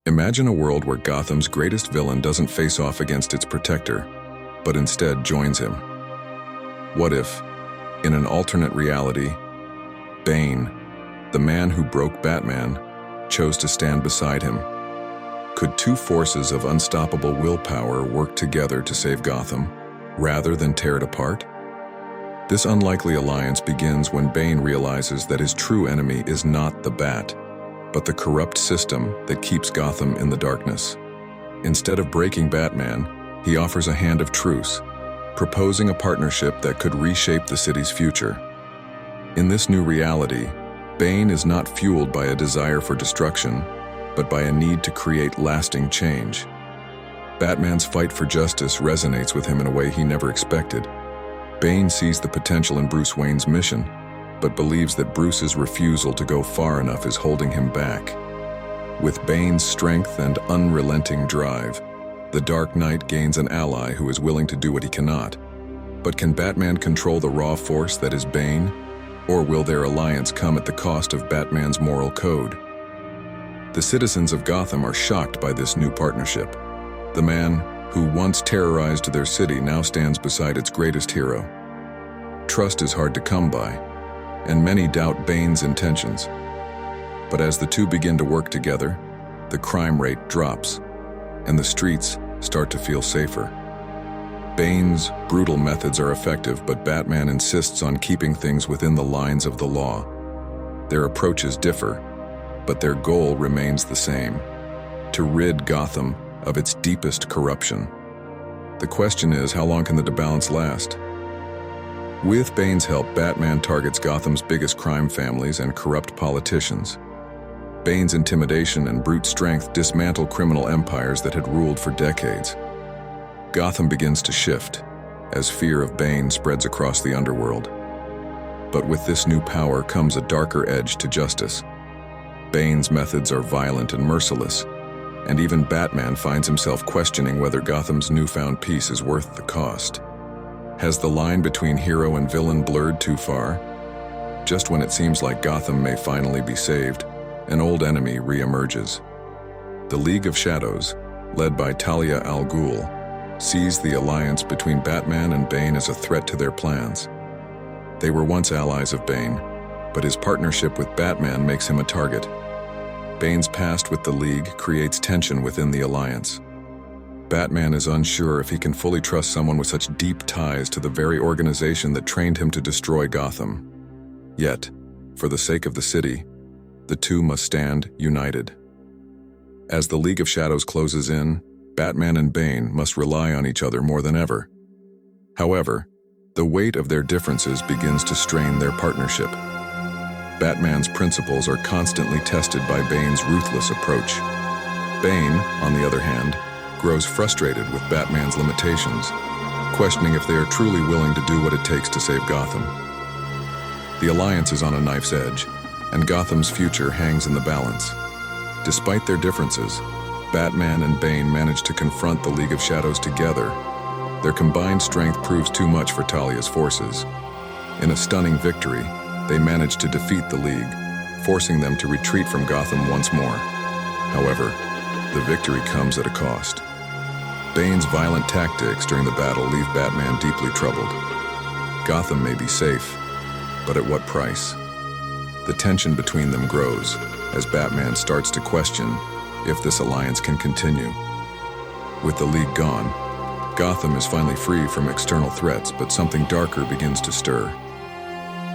Imagine a world where Gotham's greatest villain doesn't face off against its protector, but instead joins him. What if, in an alternate reality, Bane, the man who broke Batman, chose to stand beside him? Could two forces of unstoppable willpower work together to save Gotham, rather than tear it apart? This unlikely alliance begins when Bane realizes that his true enemy is not the Bat, but the corrupt system that keeps Gotham in the darkness. Instead of breaking Batman, he offers a hand of truce, proposing a partnership that could reshape the city's future. In this new reality, Bane is not fueled by a desire for destruction, but by a need to create lasting change. Batman's fight for justice resonates with him in a way he never expected. Bane sees the potential in Bruce Wayne's mission, but believes that Bruce's refusal to go far enough is holding him back. With Bane's strength and unrelenting drive, the Dark Knight gains an ally who is willing to do what he cannot. But can Batman control the raw force that is Bane, or will their alliance come at the cost of Batman's moral code? The citizens of Gotham are shocked by this new partnership. The man who once terrorized their city now stands beside its greatest hero. Trust is hard to come by, and many doubt Bane's intentions. But as the two begin to work together, the crime rate drops, and the streets start to feel safer. Bane's brutal methods are effective, but Batman insists on keeping things within the lines of the law. Their approaches differ, but their goal remains the same: to rid Gotham of its deepest corruption. The question is, how long can the balance last? With Bane's help, Batman targets Gotham's biggest crime families and corrupt politicians. Bane's intimidation and brute strength dismantle criminal empires that had ruled for decades. Gotham begins to shift as fear of Bane spreads across the underworld. But with this new power comes a darker edge to justice. Bane's methods are violent and merciless, and even Batman finds himself questioning whether Gotham's newfound peace is worth the cost. Has the line between hero and villain blurred too far? Just when it seems like Gotham may finally be saved, an old enemy re-emerges. The League of Shadows, led by Talia al Ghul, sees the alliance between Batman and Bane as a threat to their plans. They were once allies of Bane, but his partnership with Batman makes him a target. Bane's past with the League creates tension within the alliance. Batman is unsure if he can fully trust someone with such deep ties to the very organization that trained him to destroy Gotham. Yet, for the sake of the city, the two must stand united. As the League of Shadows closes in, Batman and Bane must rely on each other more than ever. However, the weight of their differences begins to strain their partnership. Batman's principles are constantly tested by Bane's ruthless approach. Bane, on the other hand, grows frustrated with Batman's limitations, questioning if they are truly willing to do what it takes to save Gotham. The alliance is on a knife's edge, and Gotham's future hangs in the balance. Despite their differences, Batman and Bane manage to confront the League of Shadows together. Their combined strength proves too much for Talia's forces. In a stunning victory, they manage to defeat the League, forcing them to retreat from Gotham once more. However, the victory comes at a cost. Bane's violent tactics during the battle leave Batman deeply troubled. Gotham may be safe, but at what price? The tension between them grows as Batman starts to question if this alliance can continue. With the League gone, Gotham is finally free from external threats, but something darker begins to stir.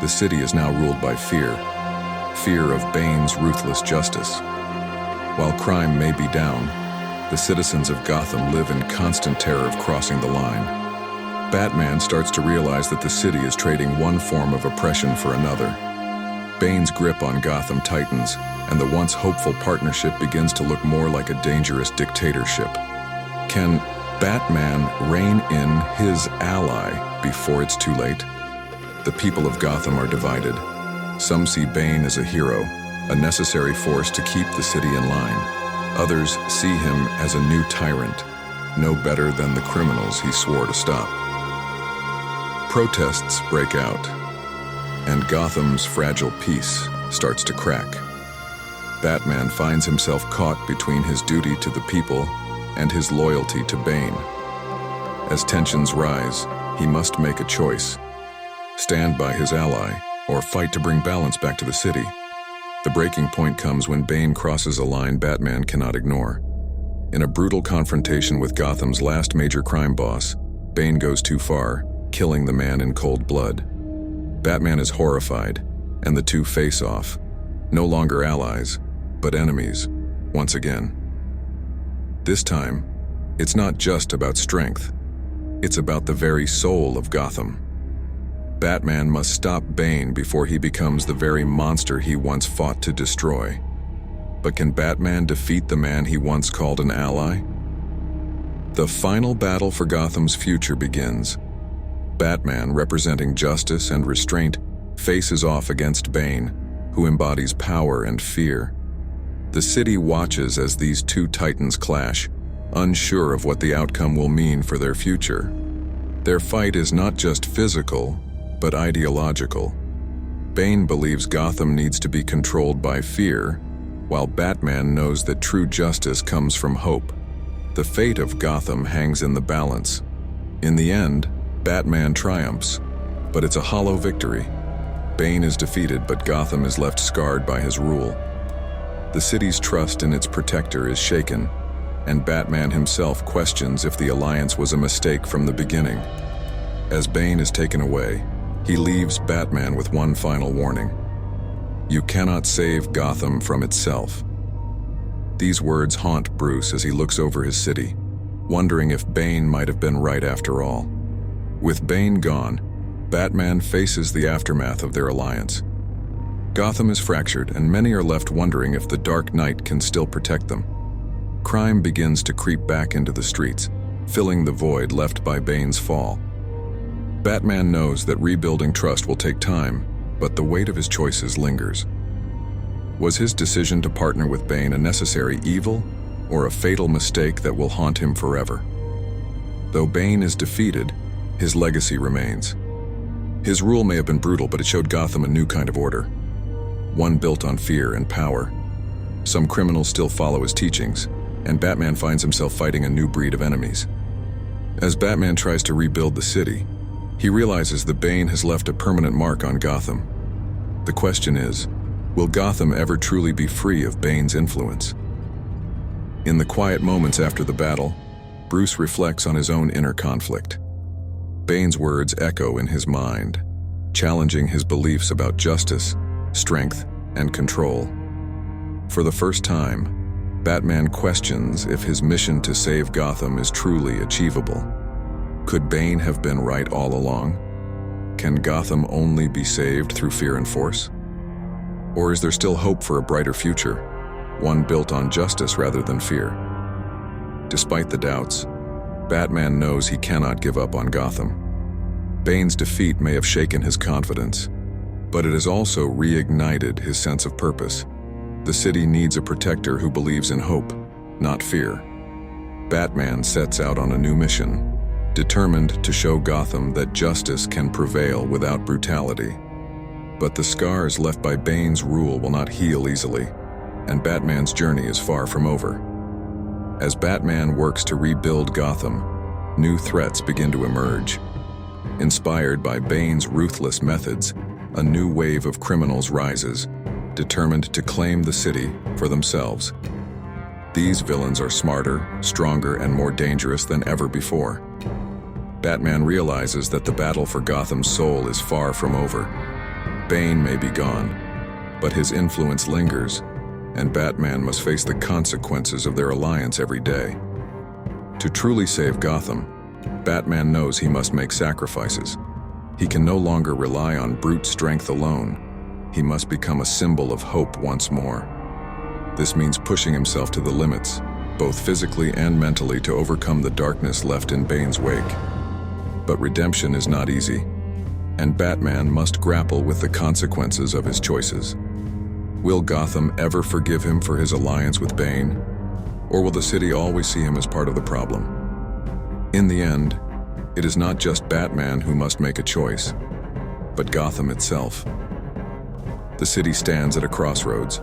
The city is now ruled by fear of Bane's ruthless justice. While crime may be down, the citizens of Gotham live in constant terror of crossing the line. Batman starts to realize that the city is trading one form of oppression for another. Bane's grip on Gotham tightens, and the once hopeful partnership begins to look more like a dangerous dictatorship. Can Batman rein in his ally before it's too late? The people of Gotham are divided. Some see Bane as a hero, a necessary force to keep the city in line. Others see him as a new tyrant, no better than the criminals he swore to stop. Protests break out, and Gotham's fragile peace starts to crack. Batman finds himself caught between his duty to the people and his loyalty to Bane. As tensions rise, he must make a choice: stand by his ally or fight to bring balance back to the city. The breaking point comes when Bane crosses a line Batman cannot ignore. In a brutal confrontation with Gotham's last major crime boss, Bane goes too far, killing the man in cold blood. Batman is horrified, and the two face off, no longer allies, but enemies, once again. This time, it's not just about strength. It's about the very soul of Gotham. Batman must stop Bane before he becomes the very monster he once fought to destroy. But can Batman defeat the man he once called an ally? The final battle for Gotham's future begins. Batman, representing justice and restraint, faces off against Bane, who embodies power and fear. The city watches as these two titans clash, unsure of what the outcome will mean for their future. Their fight is not just physical, but ideological. Bane believes Gotham needs to be controlled by fear, while Batman knows that true justice comes from hope. The fate of Gotham hangs in the balance. In the end, Batman triumphs, but it's a hollow victory. Bane is defeated, but Gotham is left scarred by his rule. The city's trust in its protector is shaken, and Batman himself questions if the alliance was a mistake from the beginning. As Bane is taken away, he leaves Batman with one final warning: "You cannot save Gotham from itself." These words haunt Bruce as he looks over his city, wondering if Bane might have been right after all. With Bane gone, Batman faces the aftermath of their alliance. Gotham is fractured, and many are left wondering if the Dark Knight can still protect them. Crime begins to creep back into the streets, filling the void left by Bane's fall. Batman knows that rebuilding trust will take time, but the weight of his choices lingers. Was his decision to partner with Bane a necessary evil, or a fatal mistake that will haunt him forever? Though Bane is defeated, his legacy remains. His rule may have been brutal, but it showed Gotham a new kind of order, one built on fear and power. Some criminals still follow his teachings, and Batman finds himself fighting a new breed of enemies. As Batman tries to rebuild the city, he realizes that Bane has left a permanent mark on Gotham. The question is, will Gotham ever truly be free of Bane's influence? In the quiet moments after the battle, Bruce reflects on his own inner conflict. Bane's words echo in his mind, challenging his beliefs about justice, strength, and control. For the first time, Batman questions if his mission to save Gotham is truly achievable. Could Bane have been right all along? Can Gotham only be saved through fear and force? Or is there still hope for a brighter future, one built on justice rather than fear? Despite the doubts, Batman knows he cannot give up on Gotham. Bane's defeat may have shaken his confidence, but it has also reignited his sense of purpose. The city needs a protector who believes in hope, not fear. Batman sets out on a new mission, determined to show Gotham that justice can prevail without brutality. But the scars left by Bane's rule will not heal easily, and Batman's journey is far from over. As Batman works to rebuild Gotham, new threats begin to emerge. Inspired by Bane's ruthless methods, a new wave of criminals rises, determined to claim the city for themselves. These villains are smarter, stronger, and more dangerous than ever before. Batman realizes that the battle for Gotham's soul is far from over. Bane may be gone, but his influence lingers, and Batman must face the consequences of their alliance every day. To truly save Gotham, Batman knows he must make sacrifices. He can no longer rely on brute strength alone. He must become a symbol of hope once more. This means pushing himself to the limits, both physically and mentally, to overcome the darkness left in Bane's wake. But redemption is not easy, and Batman must grapple with the consequences of his choices. Will Gotham ever forgive him for his alliance with Bane? Or will the city always see him as part of the problem? In the end, it is not just Batman who must make a choice, but Gotham itself. The city stands at a crossroads.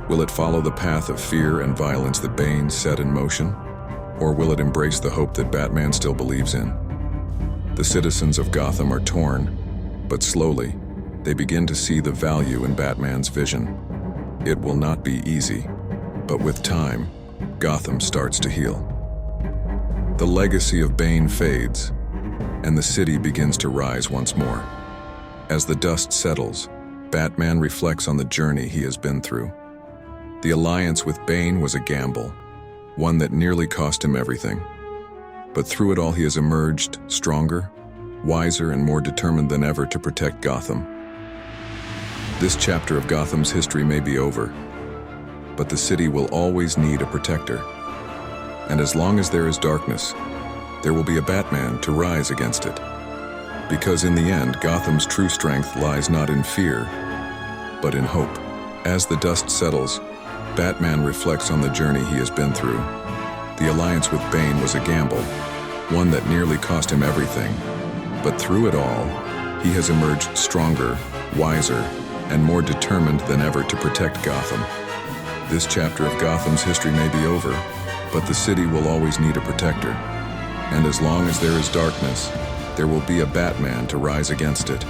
Will it follow the path of fear and violence that Bane set in motion? Or will it embrace the hope that Batman still believes in? The citizens of Gotham are torn, but slowly, they begin to see the value in Batman's vision. It will not be easy, but with time, Gotham starts to heal. The legacy of Bane fades, and the city begins to rise once more. As the dust settles, Batman reflects on the journey he has been through. The alliance with Bane was a gamble, one that nearly cost him everything. But through it all, he has emerged stronger, wiser, and more determined than ever to protect Gotham. This chapter of Gotham's history may be over, but the city will always need a protector. And as long as there is darkness, there will be a Batman to rise against it. Because in the end, Gotham's true strength lies not in fear, but in hope. As the dust settles, Batman reflects on the journey he has been through. The alliance with Bane was a gamble, one that nearly cost him everything. But through it all, he has emerged stronger, wiser, and more determined than ever to protect Gotham. This chapter of Gotham's history may be over, but the city will always need a protector. And as long as there is darkness, there will be a Batman to rise against it.